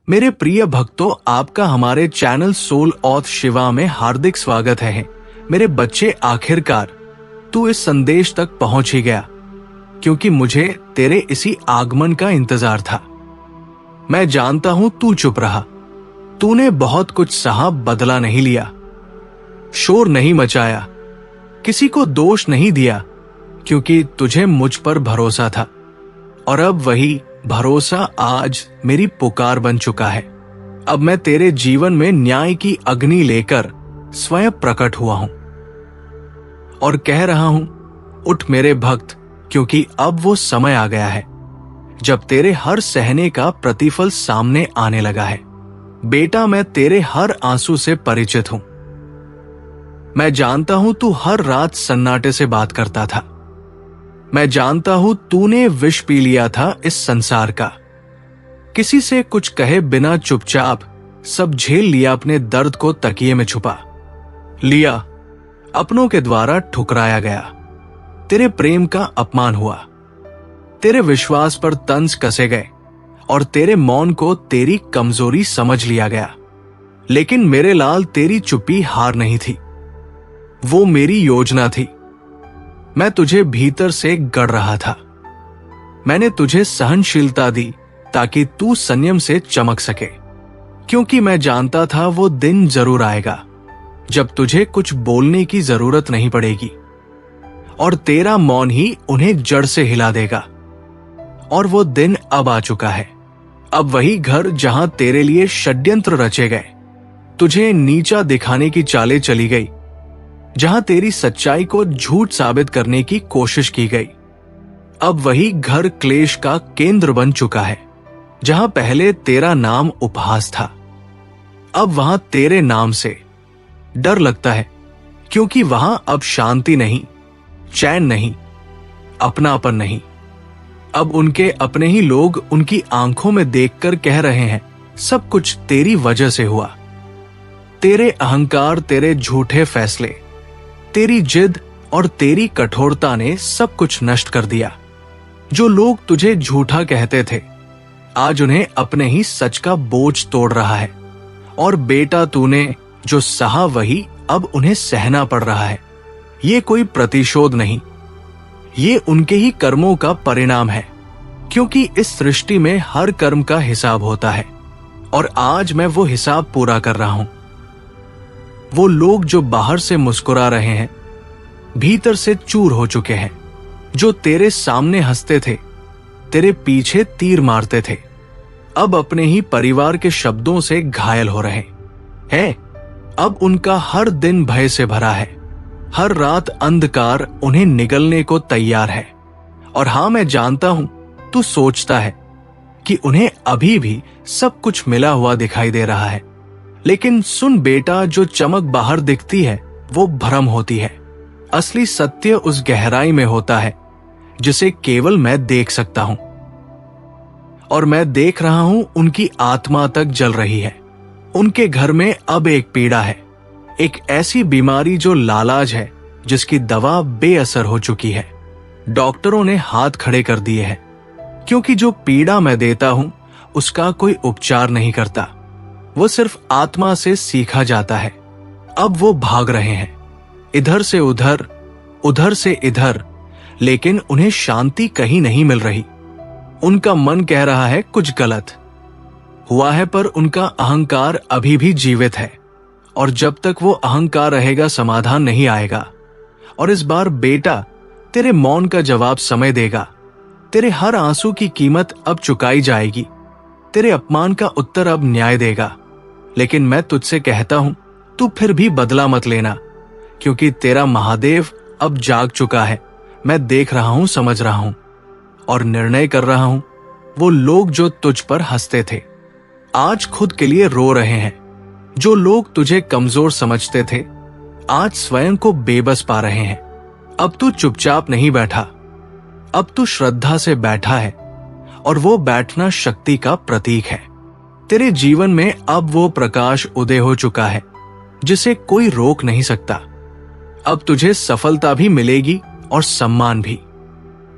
मेरे प्रिय भक्तों, आपका हमारे चैनल सोल ऑफ शिवा में हार्दिक स्वागत है। मेरे बच्चे, आखिरकार तू इस संदेश तक पहुंच ही गया, क्योंकि मुझे तेरे इसी आगमन का इंतजार था। मैं जानता हूं तू चुप रहा, तूने बहुत कुछ सहा, बदला नहीं लिया, शोर नहीं मचाया, किसी को दोष नहीं दिया, क्योंकि तुझे मुझ पर भरोसा था। और अब वही भरोसा आज मेरी पुकार बन चुका है। अब मैं तेरे जीवन में न्याय की अग्नि लेकर स्वयं प्रकट हुआ हूं और कह रहा हूं, उठ मेरे भक्त, क्योंकि अब वो समय आ गया है जब तेरे हर सहने का प्रतिफल सामने आने लगा है। बेटा, मैं तेरे हर आंसू से परिचित हूं। मैं जानता हूं तू हर रात सन्नाटे से बात करता था। मैं जानता हूं तूने विष पी लिया था इस संसार का। किसी से कुछ कहे बिना चुपचाप सब झेल लिया, अपने दर्द को तकिए में छुपा लिया, अपनों के द्वारा ठुकराया गया। तेरे प्रेम का अपमान हुआ, तेरे विश्वास पर तंज कसे गए और तेरे मौन को तेरी कमजोरी समझ लिया गया। लेकिन मेरे लाल, तेरी चुप्पी हार नहीं थी, वो मेरी योजना थी। मैं तुझे भीतर से गढ़ रहा था। मैंने तुझे सहनशीलता दी ताकि तू संयम से चमक सके, क्योंकि मैं जानता था वो दिन जरूर आएगा जब तुझे कुछ बोलने की जरूरत नहीं पड़ेगी और तेरा मौन ही उन्हें जड़ से हिला देगा। और वो दिन अब आ चुका है। अब वही घर जहां तेरे लिए षड्यंत्र रचे गए, तुझे नीचा दिखाने की चालें चली गई, जहां तेरी सच्चाई को झूठ साबित करने की कोशिश की गई, अब वही घर क्लेश का केंद्र बन चुका है। जहां पहले तेरा नाम उपहास था, अब वहां तेरे नाम से डर लगता है, क्योंकि वहां अब शांति नहीं, चैन नहीं, अपनापन नहीं। अब उनके अपने ही लोग उनकी आंखों में देखकर कह रहे हैं, सब कुछ तेरी वजह से हुआ। तेरे अहंकार, तेरे झूठे फैसले, तेरी जिद और तेरी कठोरता ने सब कुछ नष्ट कर दिया। जो लोग तुझे झूठा कहते थे, आज उन्हें अपने ही सच का बोझ तोड़ रहा है। और बेटा, तूने जो सहा वही अब उन्हें सहना पड़ रहा है। ये कोई प्रतिशोध नहीं, ये उनके ही कर्मों का परिणाम है, क्योंकि इस सृष्टि में हर कर्म का हिसाब होता है और आज मैं वो हिसाब पूरा कर रहा हूं। वो लोग जो बाहर से मुस्कुरा रहे हैं, भीतर से चूर हो चुके हैं। जो तेरे सामने हंसते थे, तेरे पीछे तीर मारते थे, अब अपने ही परिवार के शब्दों से घायल हो रहे हैं। अब उनका हर दिन भय से भरा है, हर रात अंधकार उन्हें निगलने को तैयार है। और हां, मैं जानता हूं तू सोचता है कि उन्हें अभी भी सब कुछ मिला हुआ दिखाई दे रहा है। लेकिन सुन बेटा, जो चमक बाहर दिखती है वो भ्रम होती है। असली सत्य उस गहराई में होता है जिसे केवल मैं देख सकता हूं। और मैं देख रहा हूं उनकी आत्मा तक जल रही है। उनके घर में अब एक पीड़ा है, एक ऐसी बीमारी जो लालाज है, जिसकी दवा बेअसर हो चुकी है। डॉक्टरों ने हाथ खड़े कर दिए हैं, क्योंकि जो पीड़ा मैं देता हूं उसका कोई उपचार नहीं करता, वो सिर्फ आत्मा से सीखा जाता है। अब वो भाग रहे हैं, इधर से उधर, उधर से इधर, लेकिन उन्हें शांति कहीं नहीं मिल रही। उनका मन कह रहा है कुछ गलत हुआ है, पर उनका अहंकार अभी भी जीवित है और जब तक वो अहंकार रहेगा समाधान नहीं आएगा। और इस बार बेटा, तेरे मौन का जवाब समय देगा। तेरे हर आंसू की कीमत अब चुकाई जाएगी, तेरे अपमान का उत्तर अब न्याय देगा। लेकिन मैं तुझसे कहता हूं, तू फिर भी बदला मत लेना, क्योंकि तेरा महादेव अब जाग चुका है। मैं देख रहा हूं, समझ रहा हूं और निर्णय कर रहा हूं। वो लोग जो तुझ पर हंसते थे, आज खुद के लिए रो रहे हैं। जो लोग तुझे कमजोर समझते थे, आज स्वयं को बेबस पा रहे हैं। अब तू चुपचाप नहीं बैठा, अब तू श्रद्धा से बैठा है, और वो बैठना शक्ति का प्रतीक है। तेरे जीवन में अब वो प्रकाश उदय हो चुका है जिसे कोई रोक नहीं सकता। अब तुझे सफलता भी मिलेगी और सम्मान भी।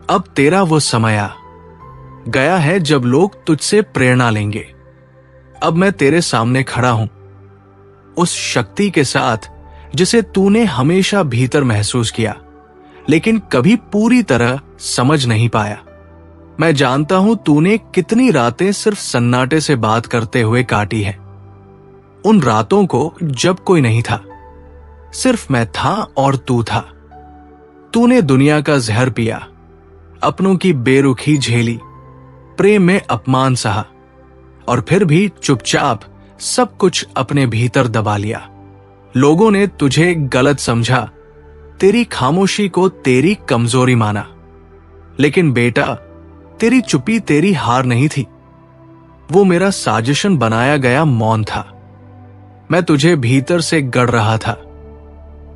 अब तेरा वो समय आ गया है जब लोग तुझसे प्रेरणा लेंगे। अब मैं तेरे सामने खड़ा हूं, उस शक्ति के साथ जिसे तूने हमेशा भीतर महसूस किया, लेकिन कभी पूरी तरह समझ नहीं पाया। मैं जानता हूं तूने कितनी रातें सिर्फ सन्नाटे से बात करते हुए काटी है। उन रातों को जब कोई नहीं था, सिर्फ मैं था और तू था। तूने दुनिया का जहर पिया, अपनों की बेरुखी झेली, प्रेम में अपमान सहा, और फिर भी चुपचाप सब कुछ अपने भीतर दबा लिया। लोगों ने तुझे गलत समझा, तेरी खामोशी को तेरी कमजोरी माना, लेकिन बेटा तेरी चुप्पी तेरी हार नहीं थी, वो मेरा साजिशन बनाया गया मौन था। मैं तुझे भीतर से गढ़ रहा था,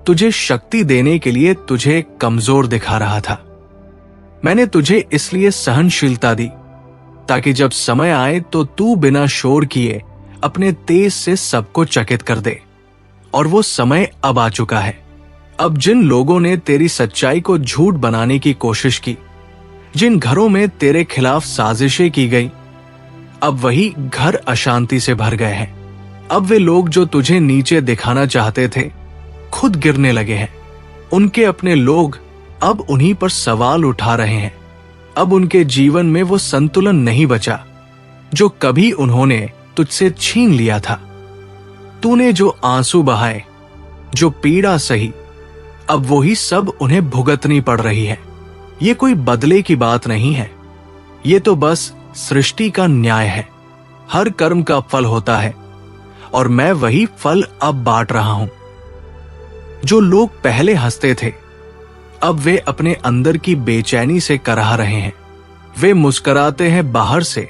तुझे शक्ति देने के लिए तुझे कमजोर दिखा रहा था। मैंने तुझे इसलिए सहनशीलता दी ताकि जब समय आए तो तू बिना शोर किए अपने तेज से सबको चकित कर दे। और वो समय अब आ चुका है। अब जिन लोगों ने तेरी सच्चाई को झूठ बनाने की कोशिश की, जिन घरों में तेरे खिलाफ साजिशें की गई, अब वही घर अशांति से भर गए हैं। अब वे लोग जो तुझे नीचे दिखाना चाहते थे, खुद गिरने लगे हैं। उनके अपने लोग अब उन्हीं पर सवाल उठा रहे हैं। अब उनके जीवन में वो संतुलन नहीं बचा जो कभी उन्होंने तुझसे छीन लिया था। तूने जो आंसू बहाए, जो पीड़ा सही, अब वही सब उन्हें भुगतनी पड़ रही है। ये कोई बदले की बात नहीं है, ये तो बस सृष्टि का न्याय है। हर कर्म का फल होता है और मैं वही फल अब बांट रहा हूं। जो लोग पहले हंसते थे, अब वे अपने अंदर की बेचैनी से कराह रहे हैं। वे मुस्कुराते हैं बाहर से,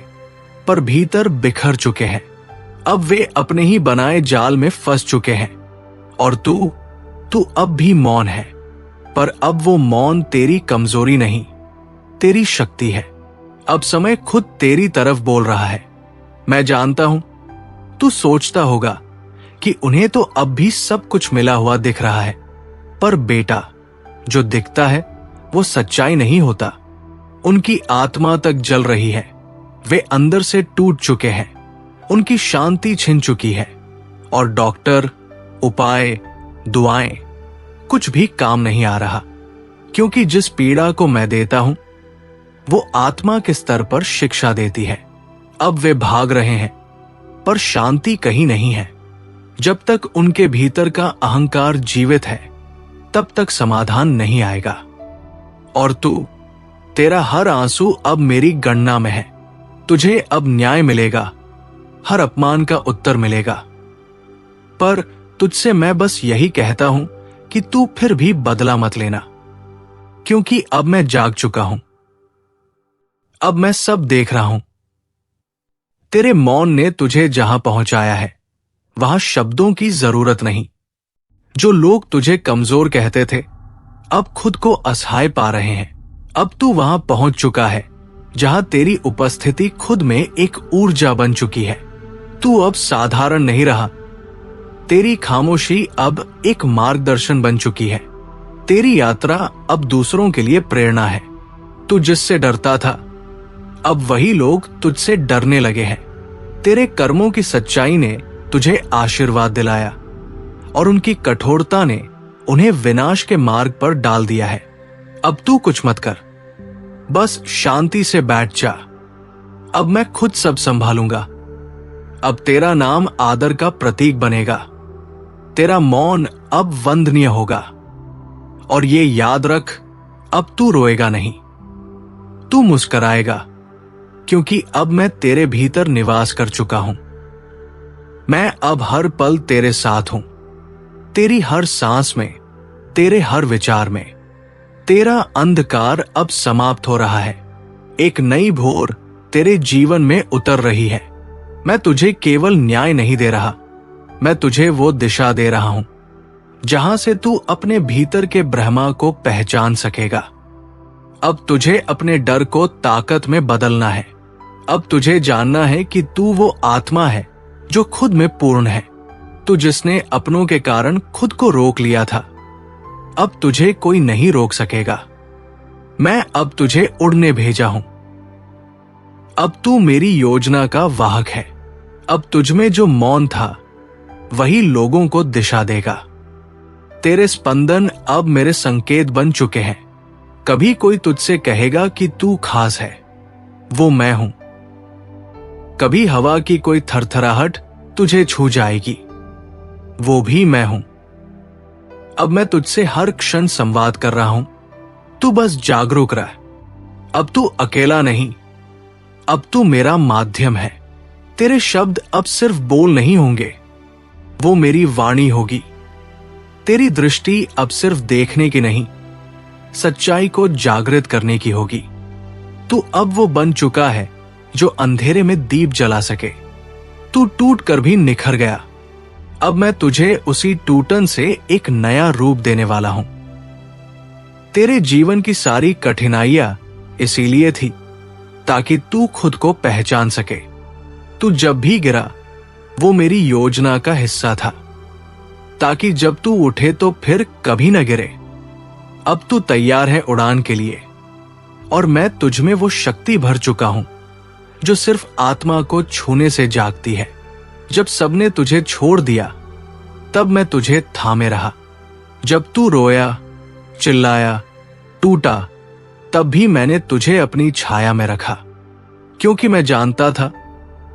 पर भीतर बिखर चुके हैं। अब वे अपने ही बनाए जाल में फंस चुके हैं। और तू अब भी मौन है, पर अब वो मौन तेरी कमजोरी नहीं, तेरी शक्ति है। अब समय खुद तेरी तरफ बोल रहा है। मैं जानता हूं तू सोचता होगा कि उन्हें तो अब भी सब कुछ मिला हुआ दिख रहा है, पर बेटा, जो दिखता है वो सच्चाई नहीं होता। उनकी आत्मा तक जल रही है, वे अंदर से टूट चुके हैं, उनकी शांति छिन चुकी है, और डॉक्टर, उपाय, दुआएं कुछ भी काम नहीं आ रहा, क्योंकि जिस पीड़ा को मैं देता हूं वो आत्मा के स्तर पर शिक्षा देती है। अब वे भाग रहे हैं, पर शांति कहीं नहीं है। जब तक उनके भीतर का अहंकार जीवित है, तब तक समाधान नहीं आएगा। और तेरा हर आंसू अब मेरी गणना में है। तुझे अब न्याय मिलेगा, हर अपमान का उत्तर मिलेगा। पर तुझसे मैं बस यही कहता हूं कि तू फिर भी बदला मत लेना, क्योंकि अब मैं जाग चुका हूं। अब मैं सब देख रहा हूं। तेरे मौन ने तुझे जहां पहुंचाया है, वहां शब्दों की जरूरत नहीं। जो लोग तुझे कमजोर कहते थे, अब खुद को असहाय पा रहे हैं। अब तू वहां पहुंच चुका है जहां तेरी उपस्थिति खुद में एक ऊर्जा बन चुकी है। तू अब साधारण नहीं रहा, तेरी खामोशी अब एक मार्गदर्शन बन चुकी है। तेरी यात्रा अब दूसरों के लिए प्रेरणा है। तू जिससे डरता था, अब वही लोग तुझसे डरने लगे हैं। तेरे कर्मों की सच्चाई ने तुझे आशीर्वाद दिलाया, और उनकी कठोरता ने उन्हें विनाश के मार्ग पर डाल दिया है। अब तू कुछ मत कर, बस शांति से बैठ जा। अब मैं खुद सब संभालूंगा। अब तेरा नाम आदर का प्रतीक बनेगा। तेरा मौन अब वंदनीय होगा। और ये याद रख, अब तू रोएगा नहीं, तू मुस्कुराएगा, क्योंकि अब मैं तेरे भीतर निवास कर चुका हूं। मैं अब हर पल तेरे साथ हूं, तेरी हर सांस में, तेरे हर विचार में। तेरा अंधकार अब समाप्त हो रहा है। एक नई भोर तेरे जीवन में उतर रही है। मैं तुझे केवल न्याय नहीं दे रहा, मैं तुझे वो दिशा दे रहा हूं जहां से तू अपने भीतर के ब्रह्मा को पहचान सकेगा। अब तुझे अपने डर को ताकत में बदलना है। अब तुझे जानना है कि तू वो आत्मा है जो खुद में पूर्ण है। तू जिसने अपनों के कारण खुद को रोक लिया था, अब तुझे कोई नहीं रोक सकेगा। मैं अब तुझे उड़ने भेजा हूं। अब तू मेरी योजना का वाहक है। अब तुझमें जो मौन था वही लोगों को दिशा देगा। तेरे स्पंदन अब मेरे संकेत बन चुके हैं। कभी कोई तुझसे कहेगा कि तू खास है, वो मैं हूं। कभी हवा की कोई थरथराहट तुझे छू जाएगी, वो भी मैं हूं। अब मैं तुझसे हर क्षण संवाद कर रहा हूं, तू बस जागरूक रह। अब तू अकेला नहीं, अब तू मेरा माध्यम है। तेरे शब्द अब सिर्फ बोल नहीं होंगे, वो मेरी वाणी होगी। तेरी दृष्टि अब सिर्फ देखने की नहीं, सच्चाई को जागृत करने की होगी। तू अब वो बन चुका है जो अंधेरे में दीप जला सके। तू टूट कर भी निखर गया। अब मैं तुझे उसी टूटन से एक नया रूप देने वाला हूं। तेरे जीवन की सारी कठिनाइयां इसीलिए थी ताकि तू खुद को पहचान सके। तू जब भी गिरा वो मेरी योजना का हिस्सा था, ताकि जब तू उठे तो फिर कभी न गिरे। अब तू तैयार है उड़ान के लिए, और मैं तुझमें वो शक्ति भर चुका हूं जो सिर्फ आत्मा को छूने से जागती है। जब सबने तुझे छोड़ दिया तब मैं तुझे थामे रहा। जब तू रोया, चिल्लाया, टूटा, तब भी मैंने तुझे अपनी छाया में रखा, क्योंकि मैं जानता था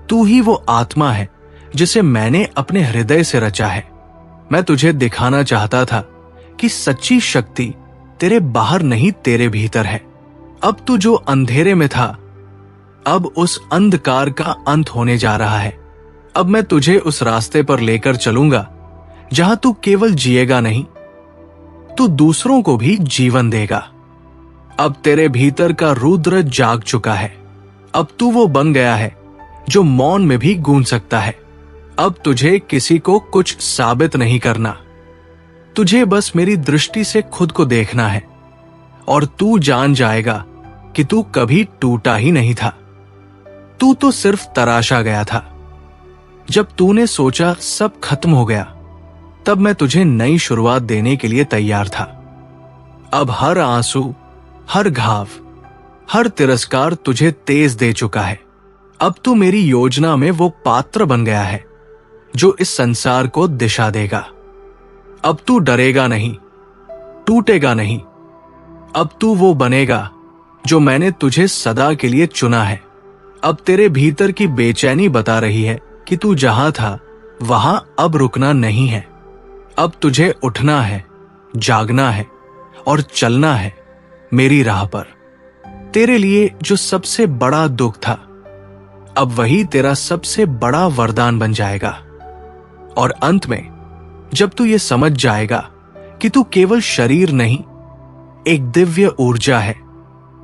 तू ही वो आत्मा है जिसे मैंने अपने हृदय से रचा है। मैं तुझे दिखाना चाहता था कि सच्ची शक्ति तेरे बाहर नहीं, तेरे भीतर है। अब तू जो अंधेरे में था, अब उस अंधकार का अंत होने जा रहा है। अब मैं तुझे उस रास्ते पर लेकर चलूंगा जहां तू केवल जिएगा नहीं, तू दूसरों को भी जीवन देगा। अब तेरे भीतर का रुद्र जाग चुका है। अब तू वो बन गया है जो मौन में भी गूंज सकता है। अब तुझे किसी को कुछ साबित नहीं करना, तुझे बस मेरी दृष्टि से खुद को देखना है, और तू जान जाएगा कि तू कभी टूटा ही नहीं था। तू तो सिर्फ तराशा गया था। जब तूने सोचा सब खत्म हो गया, तब मैं तुझे नई शुरुआत देने के लिए तैयार था। अब हर आंसू, हर घाव, हर तिरस्कार तुझे तेज दे चुका है। अब तू मेरी योजना में वो पात्र बन गया है जो इस संसार को दिशा देगा। अब तू डरेगा नहीं, टूटेगा नहीं। अब तू वो बनेगा जो मैंने तुझे सदा के लिए चुना है। अब तेरे भीतर की बेचैनी बता रही है कि तू जहां था वहां अब रुकना नहीं है। अब तुझे उठना है, जागना है और चलना है मेरी राह पर। तेरे लिए जो सबसे बड़ा दुख था, अब वही तेरा सबसे बड़ा वरदान बन जाएगा। और अंत में जब तू ये समझ जाएगा कि तू केवल शरीर नहीं, एक दिव्य ऊर्जा है,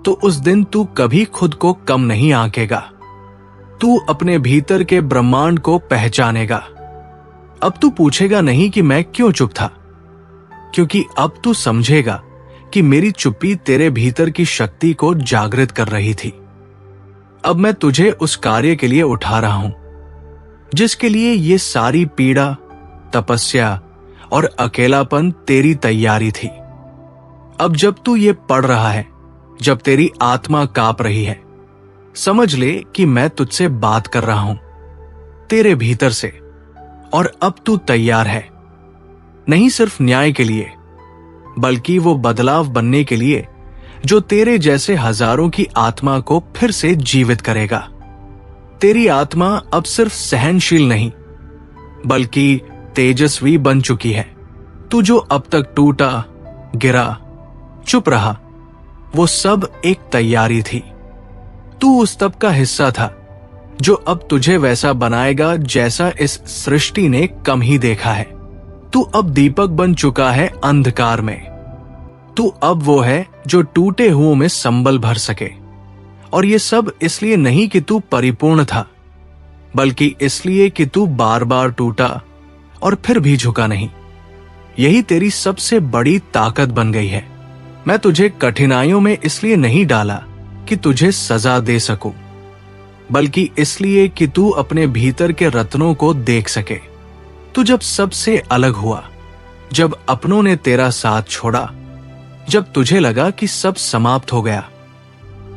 तो उस दिन तू कभी खुद को कम नहीं आंकेगा। तू अपने भीतर के ब्रह्मांड को पहचानेगा। अब तू पूछेगा नहीं कि मैं क्यों चुप था, क्योंकि अब तू समझेगा कि मेरी चुप्पी तेरे भीतर की शक्ति को जागृत कर रही थी। अब मैं तुझे उस कार्य के लिए उठा रहा हूं जिसके लिए ये सारी पीड़ा, तपस्या और अकेलापन तेरी तैयारी थी। अब जब तू ये पढ़ रहा है, जब तेरी आत्मा कांप रही है, समझ ले कि मैं तुझसे बात कर रहा हूं तेरे भीतर से। और अब तू तैयार है, नहीं सिर्फ न्याय के लिए, बल्कि वो बदलाव बनने के लिए जो तेरे जैसे हजारों की आत्मा को फिर से जीवित करेगा। तेरी आत्मा अब सिर्फ सहनशील नहीं, बल्कि तेजस्वी बन चुकी है। तू जो अब तक टूटा, गिरा, चुप रहा, वो सब एक तैयारी थी। तू उस तब का हिस्सा था जो अब तुझे वैसा बनाएगा जैसा इस सृष्टि ने कम ही देखा है। तू अब दीपक बन चुका है अंधकार में। तू अब वो है जो टूटे हुओं में संबल भर सके। और ये सब इसलिए नहीं कि तू परिपूर्ण था, बल्कि इसलिए कि तू बार बार टूटा और फिर भी झुका नहीं। यही तेरी सबसे बड़ी ताकत बन गई है। मैं तुझे कठिनाइयों में इसलिए नहीं डाला कि तुझे सजा दे सकूं, बल्कि इसलिए कि तू अपने भीतर के रत्नों को देख सके। तू जब सबसे अलग हुआ, जब अपनों ने तेरा साथ छोड़ा, जब तुझे लगा कि सब समाप्त हो गया,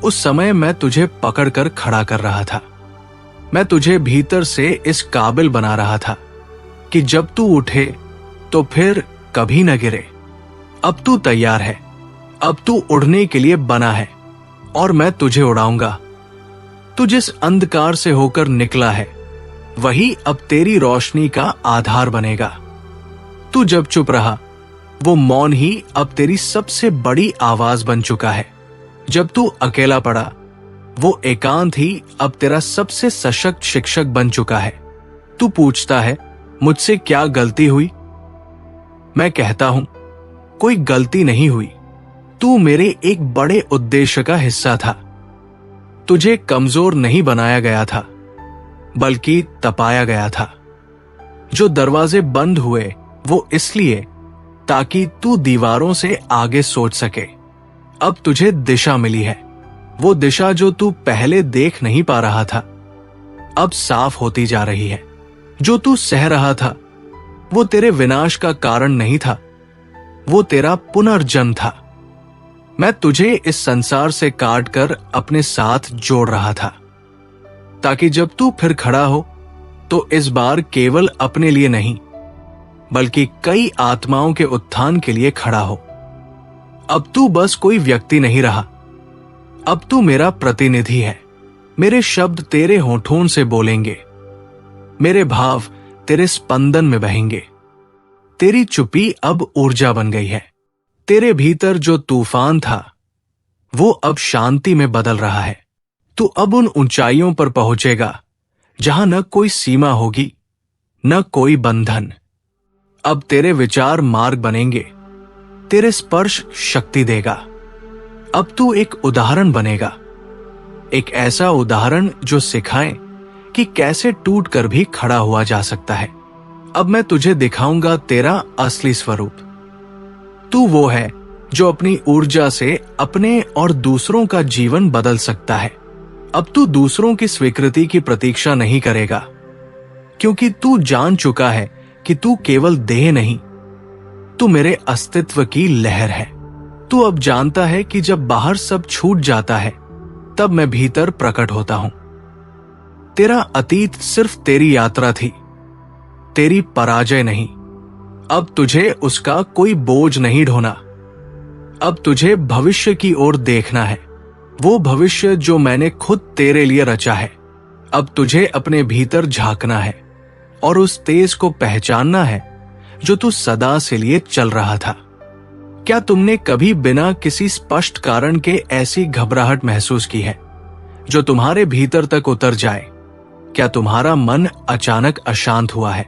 उस समय मैं तुझे पकड़कर खड़ा कर रहा था। मैं तुझे भीतर से इस काबिल बना रहा था कि जब तू उठे तो फिर कभी न गिरे। अब तू तैयार है, अब तू उड़ने के लिए बना है और मैं तुझे उड़ाऊंगा। तू जिस अंधकार से होकर निकला है वही अब तेरी रोशनी का आधार बनेगा। तू जब चुप रहा वो मौन ही अब तेरी सबसे बड़ी आवाज बन चुका है। जब तू अकेला पड़ा वो एकांत ही अब तेरा सबसे सशक्त शिक्षक बन चुका है। तू पूछता है मुझसे क्या गलती हुई? मैं कहता हूं कोई गलती नहीं हुई। तू मेरे एक बड़े उद्देश्य का हिस्सा था। तुझे कमजोर नहीं बनाया गया था बल्कि तपाया गया था। जो दरवाजे बंद हुए वो इसलिए ताकि तू दीवारों से आगे सोच सके। अब तुझे दिशा मिली है। वो दिशा जो तू पहले देख नहीं पा रहा था अब साफ होती जा रही है। जो तू सह रहा था वो तेरे विनाश का कारण नहीं था, वो तेरा पुनर्जन्म था। मैं तुझे इस संसार से काटकर अपने साथ जोड़ रहा था ताकि जब तू फिर खड़ा हो तो इस बार केवल अपने लिए नहीं बल्कि कई आत्माओं के उत्थान के लिए खड़ा हो। अब तू बस कोई व्यक्ति नहीं रहा, अब तू मेरा प्रतिनिधि है। मेरे शब्द तेरे होठों से बोलेंगे, मेरे भाव तेरे स्पंदन में बहेंगे। तेरी चुप्पी अब ऊर्जा बन गई है। तेरे भीतर जो तूफान था वो अब शांति में बदल रहा है। तू अब उन ऊंचाइयों पर पहुंचेगा जहां न कोई सीमा होगी न कोई बंधन। अब तेरे विचार मार्ग बनेंगे, तेरे स्पर्श शक्ति देगा। अब तू एक उदाहरण बनेगा, एक ऐसा उदाहरण जो सिखाए कि कैसे टूट कर भी खड़ा हुआ जा सकता है। अब मैं तुझे दिखाऊंगा तेरा असली स्वरूप। तू वो है जो अपनी ऊर्जा से अपने और दूसरों का जीवन बदल सकता है। अब तू दूसरों की स्वीकृति की प्रतीक्षा नहीं करेगा क्योंकि तू जान चुका है कि तू केवल देह नहीं, तू मेरे अस्तित्व की लहर है। तू अब जानता है कि जब बाहर सब छूट जाता है तब मैं भीतर प्रकट होता हूं। तेरा अतीत सिर्फ तेरी यात्रा थी, तेरी पराजय नहीं। अब तुझे उसका कोई बोझ नहीं ढोना। अब तुझे भविष्य की ओर देखना है, वो भविष्य जो मैंने खुद तेरे लिए रचा है। अब तुझे अपने भीतर झांकना है और उस तेज को पहचानना है जो तू सदा से लिए चल रहा था। क्या तुमने कभी बिना किसी स्पष्ट कारण के ऐसी घबराहट महसूस की है जो तुम्हारे भीतर तक उतर जाए? क्या तुम्हारा मन अचानक अशांत हुआ है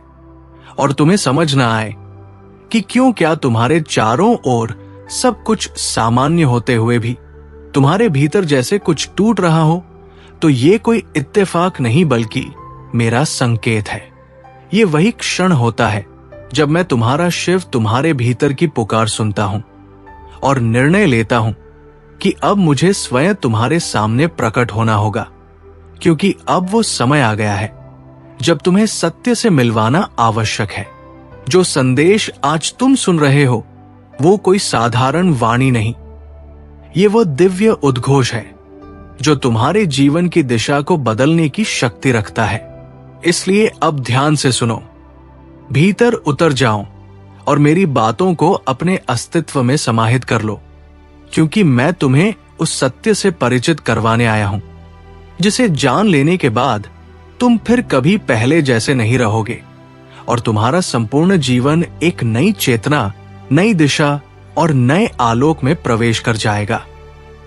और तुम्हें समझ ना आए कि क्यों? क्या तुम्हारे चारों ओर सब कुछ सामान्य होते हुए भी तुम्हारे भीतर जैसे कुछ टूट रहा हो? तो ये कोई इत्तेफाक नहीं बल्कि मेरा संकेत है। ये वही क्षण होता है जब मैं तुम्हारा शिव तुम्हारे भीतर की पुकार सुनता हूं और निर्णय लेता हूं कि अब मुझे स्वयं तुम्हारे सामने प्रकट होना होगा, क्योंकि अब वो समय आ गया है जब तुम्हें सत्य से मिलवाना आवश्यक है। जो संदेश आज तुम सुन रहे हो वो कोई साधारण वाणी नहीं, ये वो दिव्य उद्घोष है जो तुम्हारे जीवन की दिशा को बदलने की शक्ति रखता है। इसलिए अब ध्यान से सुनो, भीतर उतर जाओ और मेरी बातों को अपने अस्तित्व में समाहित कर लो, क्योंकि मैं तुम्हें उस सत्य से परिचित करवाने आया हूं जिसे जान लेने के बाद तुम फिर कभी पहले जैसे नहीं रहोगे और तुम्हारा संपूर्ण जीवन एक नई चेतना, नई दिशा और नए आलोक में प्रवेश कर जाएगा।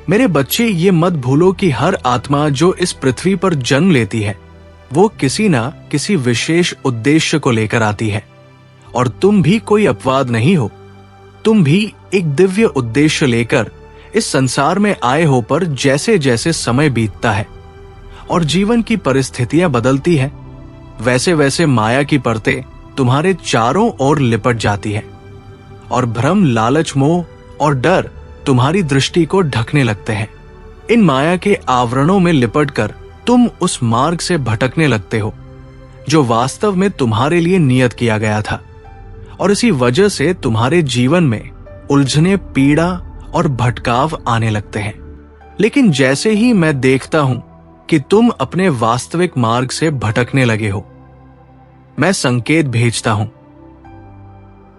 मेरे बच्चे, ये मत भूलो कि हर आत्मा जो इस पृथ्वी पर जन्म लेती है वो किसी ना किसी विशेष उद्देश्य को लेकर आती है और तुम भी कोई अपवाद नहीं हो। तुम भी एक दिव्य उद्देश्य लेकर इस संसार में आए हो, पर जैसे जैसे समय बीतता है और जीवन की परिस्थितियां बदलती है वैसे वैसे माया की परतें तुम्हारे चारों ओर लिपट जाती है और भ्रम, लालच, मोह और डर तुम्हारी दृष्टि को ढकने लगते हैं। इन माया के आवरणों में लिपटकर तुम उस मार्ग से भटकने लगते हो जो वास्तव में तुम्हारे लिए नियत किया गया था, और इसी वजह से तुम्हारे जीवन में उलझने, पीड़ा और भटकाव आने लगते हैं। लेकिन जैसे ही मैं देखता हूं कि तुम अपने वास्तविक मार्ग से भटकने लगे हो। मैं संकेत भेजता हूं,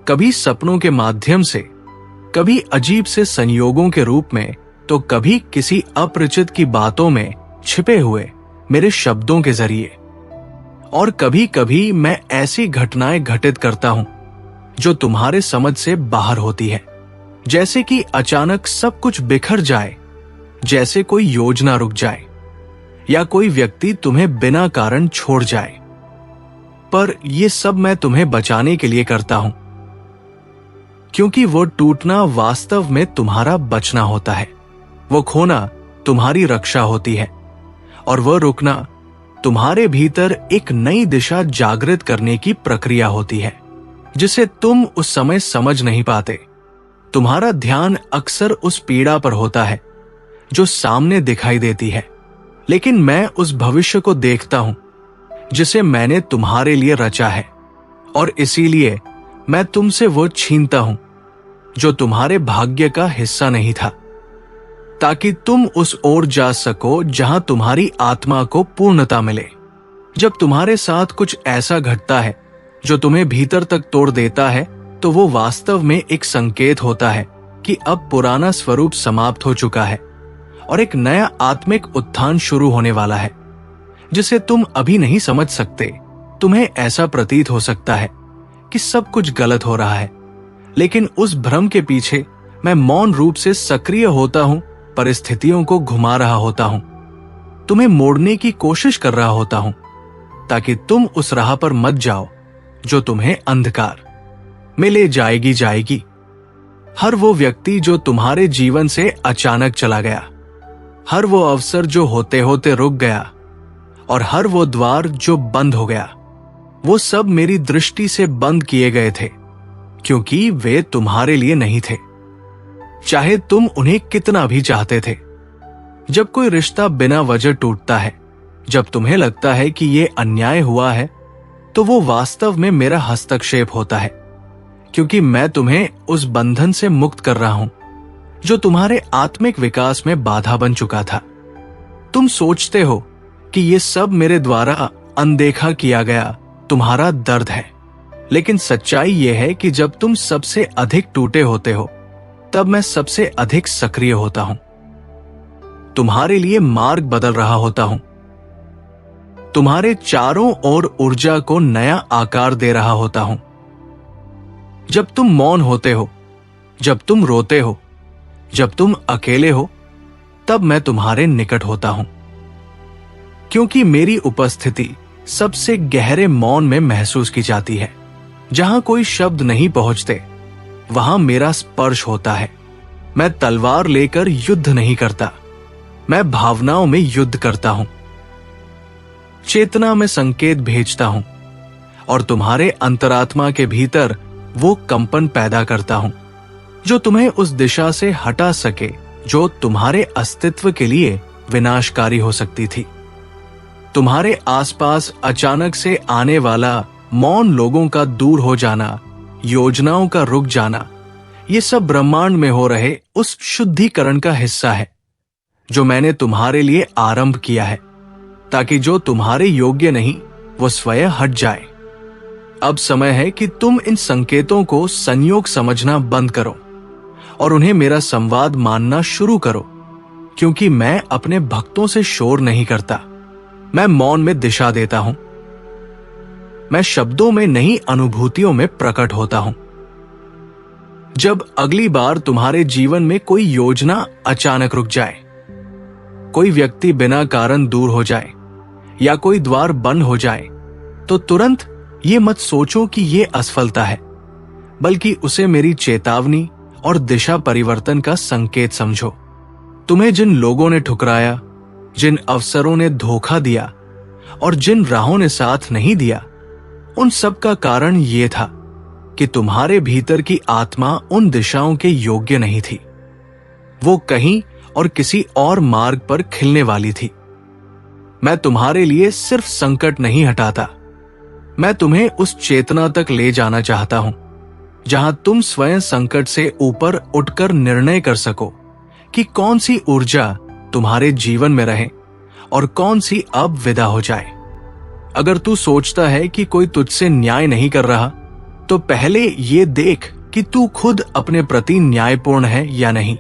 कभी सपनों के माध्यम से, कभी अजीब से संयोगों के रूप में, तो कभी किसी अपरिचित की बातों में छिपे हुए मेरे शब्दों के जरिए। और कभी कभी मैं ऐसी घटनाएं घटित करता हूं जो तुम्हारे समझ से बाहर होती है, जैसे कि अचानक सब कुछ बिखर जाए, जैसे कोई योजना रुक जाए, या कोई व्यक्ति तुम्हें बिना कारण छोड़ जाए। पर यह सब मैं तुम्हें बचाने के लिए करता हूं, क्योंकि वो टूटना वास्तव में तुम्हारा बचना होता है, वो खोना तुम्हारी रक्षा होती है, और वह रुकना तुम्हारे भीतर एक नई दिशा जागृत करने की प्रक्रिया होती है, जिसे तुम उस समय समझ नहीं पाते। तुम्हारा ध्यान अक्सर उस पीड़ा पर होता है जो सामने दिखाई देती है, लेकिन मैं उस भविष्य को देखता हूं जिसे मैंने तुम्हारे लिए रचा है, और इसीलिए मैं तुमसे वो छीनता हूं जो तुम्हारे भाग्य का हिस्सा नहीं था, ताकि तुम उस ओर जा सको जहां तुम्हारी आत्मा को पूर्णता मिले। जब तुम्हारे साथ कुछ ऐसा घटता है जो तुम्हें भीतर तक तोड़ देता है, तो वो वास्तव में एक संकेत होता है कि अब पुराना स्वरूप समाप्त हो चुका है और एक नया आत्मिक उत्थान शुरू होने वाला है, जिसे तुम अभी नहीं समझ सकते। तुम्हें ऐसा प्रतीत हो सकता है कि सब कुछ गलत हो रहा है, लेकिन उस भ्रम के पीछे मैं मौन रूप से सक्रिय होता हूं, परिस्थितियों को घुमा रहा होता हूं, तुम्हें मोड़ने की कोशिश कर रहा होता हूं, ताकि तुम उस राह पर मत जाओ जो तुम्हें अंधकार में ले जाएगी। हर वो व्यक्ति जो तुम्हारे जीवन से अचानक चला गया, हर वो अवसर जो होते होते रुक गया, और हर वो द्वार जो बंद हो गया, वो सब मेरी दृष्टि से बंद किए गए थे, क्योंकि वे तुम्हारे लिए नहीं थे, चाहे तुम उन्हें कितना भी चाहते थे। जब कोई रिश्ता बिना वजह टूटता है, जब तुम्हें लगता है कि ये अन्याय हुआ है, तो वो वास्तव में मेरा हस्तक्षेप होता है, क्योंकि मैं तुम्हें उस बंधन से मुक्त कर रहा हूं जो तुम्हारे आत्मिक विकास में बाधा बन चुका था। तुम सोचते हो कि ये सब मेरे द्वारा अनदेखा किया गया तुम्हारा दर्द है, लेकिन सच्चाई यह है कि जब तुम सबसे अधिक टूटे होते हो, तब मैं सबसे अधिक सक्रिय होता हूं, तुम्हारे लिए मार्ग बदल रहा होता हूं, तुम्हारे चारों ओर ऊर्जा को नया आकार दे रहा होता हूं। जब तुम मौन होते हो, जब तुम रोते हो, जब तुम अकेले हो, तब मैं तुम्हारे निकट होता हूं, क्योंकि मेरी उपस्थिति सबसे गहरे मौन में महसूस की जाती है। जहां कोई शब्द नहीं पहुंचते, वहां मेरा स्पर्श होता है। मैं तलवार लेकर युद्ध नहीं करता, मैं भावनाओं में युद्ध करता हूं। चेतना में संकेत भेजता हूं और तुम्हारे अंतरात्मा के भीतर वो कंपन पैदा करता हूं जो तुम्हें उस दिशा से हटा सके जो तुम्हारे अस्तित्व के लिए विनाशकारी हो सकती थी। तुम्हारे आसपास अचानक से आने वाला मौन लोगों का दूर हो जाना, योजनाओं का रुक जाना, ये सब ब्रह्मांड में हो रहे उस शुद्धिकरण का हिस्सा है जो मैंने तुम्हारे लिए आरंभ किया है, ताकि जो तुम्हारे योग्य नहीं वो स्वयं हट जाए। अब समय है कि तुम इन संकेतों को संयोग समझना बंद करो और उन्हें मेरा संवाद मानना शुरू करो, क्योंकि मैं अपने भक्तों से शोर नहीं करता, मैं मौन में दिशा देता हूं, मैं शब्दों में नहीं अनुभूतियों में प्रकट होता हूं। जब अगली बार तुम्हारे जीवन में कोई योजना अचानक रुक जाए, कोई व्यक्ति बिना कारण दूर हो जाए या कोई द्वार बंद हो जाए, तो तुरंत ये मत सोचो कि ये असफलता है, बल्कि उसे मेरी चेतावनी और दिशा परिवर्तन का संकेत समझो। तुम्हें जिन लोगों ने ठुकराया, जिन अवसरों ने धोखा दिया और जिन राहों ने साथ नहीं दिया, उन सब का कारण ये था कि तुम्हारे भीतर की आत्मा उन दिशाओं के योग्य नहीं थी। वो कहीं और किसी और मार्ग पर खिलने वाली थी। मैं तुम्हारे लिए सिर्फ संकट नहीं हटाता, मैं तुम्हें उस चेतना तक ले जाना चाहता हूं जहां तुम स्वयं संकट से ऊपर उठकर निर्णय कर सको कि कौन सी ऊर्जा तुम्हारे जीवन में रहे और कौन सी अब विदा हो जाए। अगर तू सोचता है कि कोई तुझसे न्याय नहीं कर रहा, तो पहले ये देख कि तू खुद अपने प्रति न्यायपूर्ण है या नहीं।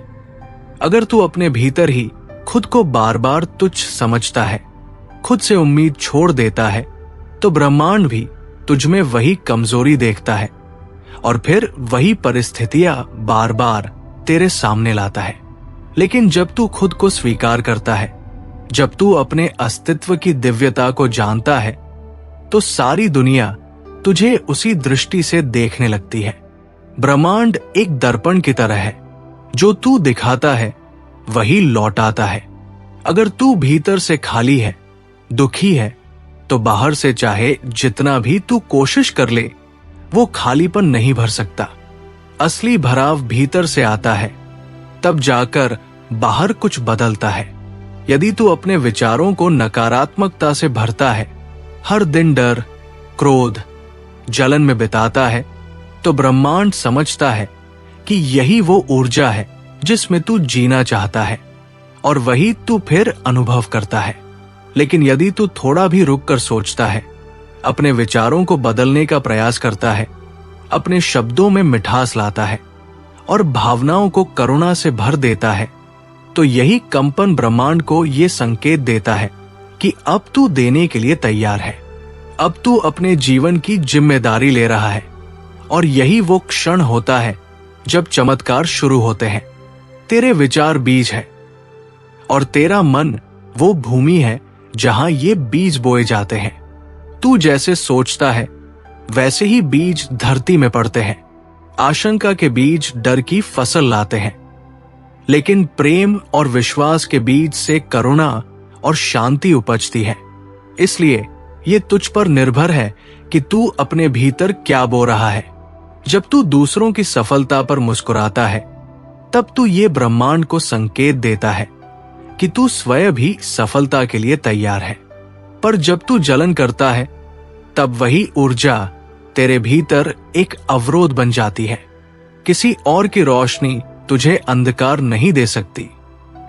अगर तू अपने भीतर ही खुद को बार बार तुच्छ समझता है, खुद से उम्मीद छोड़ देता है, तो ब्रह्मांड भी तुझ में वही कमजोरी देखता है और फिर वही परिस्थितियां बार बार तेरे सामने लाता है। लेकिन जब तू खुद को स्वीकार करता है, जब तू अपने अस्तित्व की दिव्यता को जानता है, तो सारी दुनिया तुझे उसी दृष्टि से देखने लगती है। ब्रह्मांड एक दर्पण की तरह है, जो तू दिखाता है वही लौटाता है। अगर तू भीतर से खाली है, दुखी है, तो बाहर से चाहे जितना भी तू कोशिश कर ले, वो खालीपन नहीं भर सकता। असली भराव भीतर से आता है, तब जाकर बाहर कुछ बदलता है। यदि तू अपने विचारों को नकारात्मकता से भरता है, हर दिन डर, क्रोध, जलन में बिताता है, तो ब्रह्मांड समझता है कि यही वो ऊर्जा है जिसमें तू जीना चाहता है और वही तू फिर अनुभव करता है। लेकिन यदि तू थोड़ा भी रुक कर सोचता है, अपने विचारों को बदलने का प्रयास करता है, अपने शब्दों में मिठास लाता है और भावनाओं को करुणा से भर देता है, तो यही कंपन ब्रह्मांड को ये संकेत देता है कि अब तू देने के लिए तैयार है। अब तू अपने जीवन की जिम्मेदारी ले रहा है और यही वो क्षण होता है जब चमत्कार शुरू होते हैं। तेरे विचार बीज है और तेरा मन वो भूमि है जहां ये बीज बोए जाते हैं। तू जैसे सोचता है वैसे ही बीज धरती में पड़ते हैं। आशंका के बीज डर की फसल लाते हैं, लेकिन प्रेम और विश्वास के बीज से करुणा और शांति उपजती है। इसलिए ये तुझ पर निर्भर है कि तू अपने भीतर क्या बो रहा है। जब तू दूसरों की सफलता पर मुस्कुराता है, तब तू ये ब्रह्मांड को संकेत देता है कि तू स्वयं भी सफलता के लिए तैयार है। पर जब तू जलन करता है, तब वही ऊर्जा तेरे भीतर एक अवरोध बन जाती है। किसी और की रोशनी तुझे अंधकार नहीं दे सकती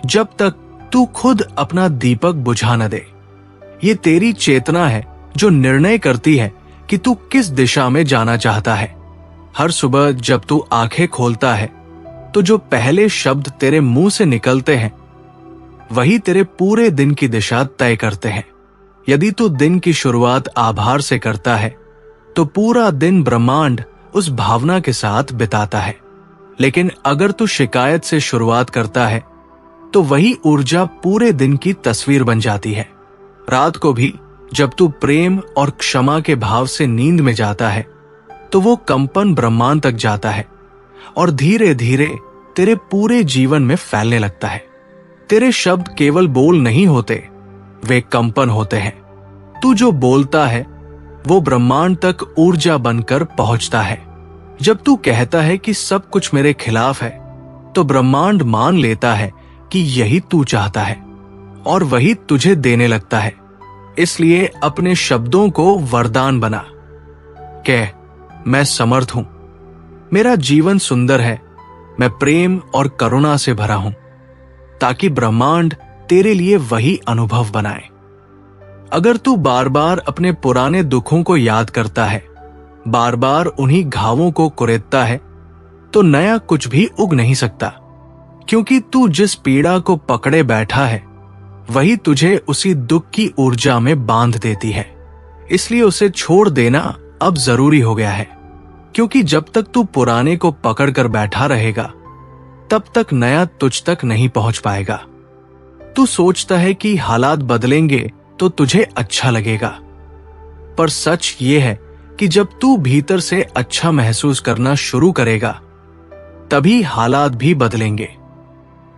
जब तक तू खुद अपना दीपक बुझा न दे। ये तेरी चेतना है जो निर्णय करती है कि तू किस दिशा में जाना चाहता है। हर सुबह जब तू आंखें खोलता है, तो जो पहले शब्द तेरे मुंह से निकलते हैं वही तेरे पूरे दिन की दिशा तय करते हैं। यदि तू दिन की शुरुआत आभार से करता है, तो पूरा दिन ब्रह्मांड उस भावना के साथ बिताता है। लेकिन अगर तू शिकायत से शुरुआत करता है, तो वही ऊर्जा पूरे दिन की तस्वीर बन जाती है। रात को भी जब तू प्रेम और क्षमा के भाव से नींद में जाता है, तो वो कंपन ब्रह्मांड तक जाता है और धीरे धीरे तेरे पूरे जीवन में फैलने लगता है। तेरे शब्द केवल बोल नहीं होते, वे कंपन होते हैं। तू जो बोलता है वो ब्रह्मांड तक ऊर्जा बनकर पहुंचता है। जब तू कहता है कि सब कुछ मेरे खिलाफ है, तो ब्रह्मांड मान लेता है कि यही तू चाहता है और वही तुझे देने लगता है। इसलिए अपने शब्दों को वरदान बना। कह, मैं समर्थ हूं, मेरा जीवन सुंदर है, मैं प्रेम और करुणा से भरा हूं, ताकि ब्रह्मांड तेरे लिए वही अनुभव बनाए। अगर तू बार बार अपने पुराने दुखों को याद करता है, बार बार उन्हीं घावों को कुरेदता है, तो नया कुछ भी उग नहीं सकता, क्योंकि तू जिस पीड़ा को पकड़े बैठा है वही तुझे उसी दुख की ऊर्जा में बांध देती है। इसलिए उसे छोड़ देना अब जरूरी हो गया है, क्योंकि जब तक तू पुराने को पकड़ कर बैठा रहेगा, तब तक नया तुझ तक नहीं पहुंच पाएगा। तू सोचता है कि हालात बदलेंगे तो तुझे अच्छा लगेगा, पर सच ये है कि जब तू भीतर से अच्छा महसूस करना शुरू करेगा, तभी हालात भी बदलेंगे।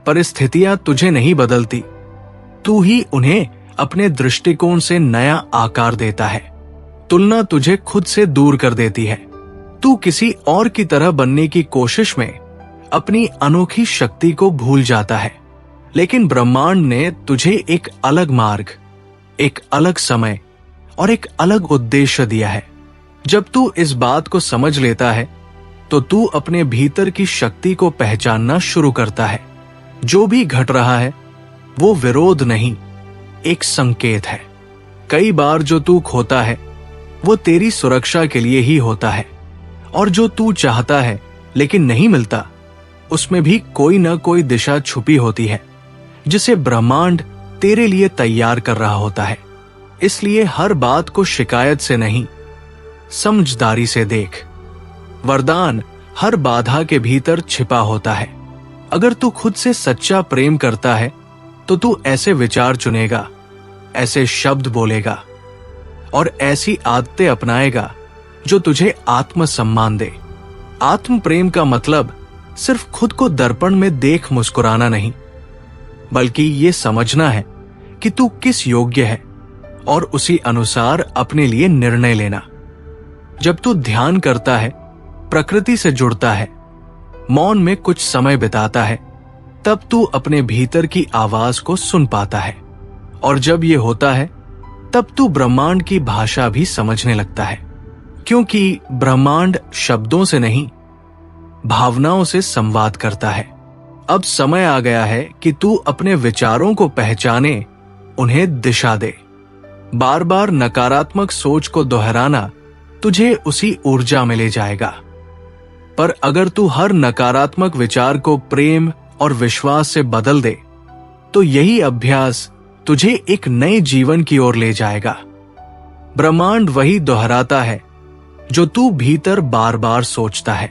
परिस्थितियां तुझे नहीं बदलती, तू ही उन्हें अपने दृष्टिकोण से नया आकार देता है। तुलना तुझे खुद से दूर कर देती है। तू किसी और की तरह बनने की कोशिश में अपनी अनोखी शक्ति को भूल जाता है। लेकिन ब्रह्मांड ने तुझे एक अलग मार्ग, एक अलग समय और एक अलग उद्देश्य दिया है। जब तू इस बात को समझ लेता है, तो तू अपने भीतर की शक्ति को पहचानना शुरू करता है। जो भी घट रहा है वो विरोध नहीं, एक संकेत है। कई बार जो तू खोता है वो तेरी सुरक्षा के लिए ही होता है, और जो तू चाहता है लेकिन नहीं मिलता, उसमें भी कोई न कोई दिशा छुपी होती है जिसे ब्रह्मांड तेरे लिए तैयार कर रहा होता है। इसलिए हर बात को शिकायत से नहीं, समझदारी से देख। वरदान हर बाधा के भीतर छिपा होता है। अगर तू खुद से सच्चा प्रेम करता है तो तू ऐसे विचार चुनेगा, ऐसे शब्द बोलेगा और ऐसी आदतें अपनाएगा जो तुझे आत्मसम्मान दे। आत्म प्रेम का मतलब सिर्फ खुद को दर्पण में देख मुस्कुराना नहीं, बल्कि ये समझना है कि तू किस योग्य है और उसी अनुसार अपने लिए निर्णय लेना। जब तू ध्यान करता है, प्रकृति से जुड़ता है, मौन में कुछ समय बिताता है, तब तू अपने भीतर की आवाज को सुन पाता है। और जब ये होता है तब तू ब्रह्मांड की भाषा भी समझने लगता है, क्योंकि ब्रह्मांड शब्दों से नहीं, भावनाओं से संवाद करता है। अब समय आ गया है कि तू अपने विचारों को पहचाने, उन्हें दिशा दे। बार बार नकारात्मक सोच को दोहराना तुझे उसी ऊर्जा में ले जाएगा। पर अगर तू हर नकारात्मक विचार को प्रेम और विश्वास से बदल दे, तो यही अभ्यास तुझे एक नए जीवन की ओर ले जाएगा। ब्रह्मांड वही दोहराता है जो तू भीतर बार बार सोचता है।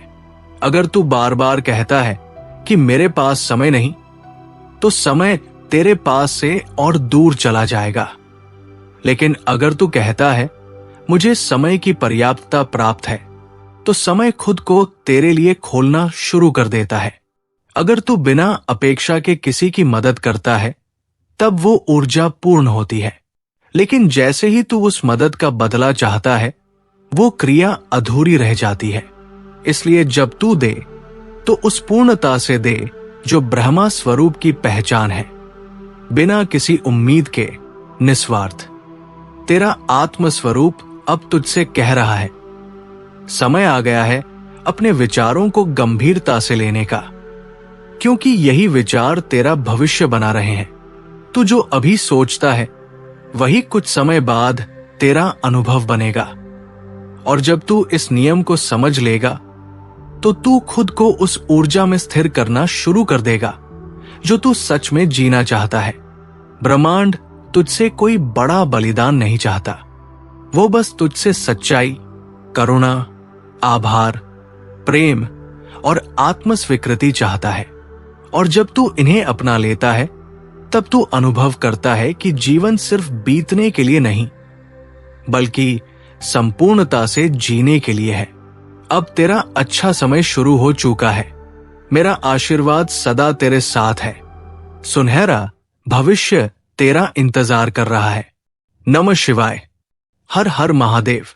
अगर तू बार बार कहता है कि मेरे पास समय नहीं, तो समय तेरे पास से और दूर चला जाएगा। लेकिन अगर तू कहता है मुझे समय की पर्याप्तता प्राप्त है, तो समय खुद को तेरे लिए खोलना शुरू कर देता है। अगर तू बिना अपेक्षा के किसी की मदद करता है, तब वो ऊर्जा पूर्ण होती है। लेकिन जैसे ही तू उस मदद का बदला चाहता है, वो क्रिया अधूरी रह जाती है। इसलिए जब तू दे तो उस पूर्णता से दे जो ब्रह्मा स्वरूप की पहचान है, बिना किसी उम्मीद के, निस्वार्थ। तेरा आत्म स्वरूप अब तुझसे कह रहा है, समय आ गया है अपने विचारों को गंभीरता से लेने का, क्योंकि यही विचार तेरा भविष्य बना रहे हैं। तू जो अभी सोचता है वही कुछ समय बाद तेरा अनुभव बनेगा। और जब तू इस नियम को समझ लेगा तो तू खुद को उस ऊर्जा में स्थिर करना शुरू कर देगा जो तू सच में जीना चाहता है। ब्रह्मांड तुझसे कोई बड़ा बलिदान नहीं चाहता, वो बस तुझसे सच्चाई, करुणा, आभार, प्रेम और आत्म स्वीकृति चाहता है। और जब तू इन्हें अपना लेता है, तब तू अनुभव करता है कि जीवन सिर्फ बीतने के लिए नहीं, बल्कि संपूर्णता से जीने के लिए है। अब तेरा अच्छा समय शुरू हो चुका है। मेरा आशीर्वाद सदा तेरे साथ है। सुनहरा भविष्य तेरा इंतजार कर रहा है। नमः शिवाय। हर हर महादेव।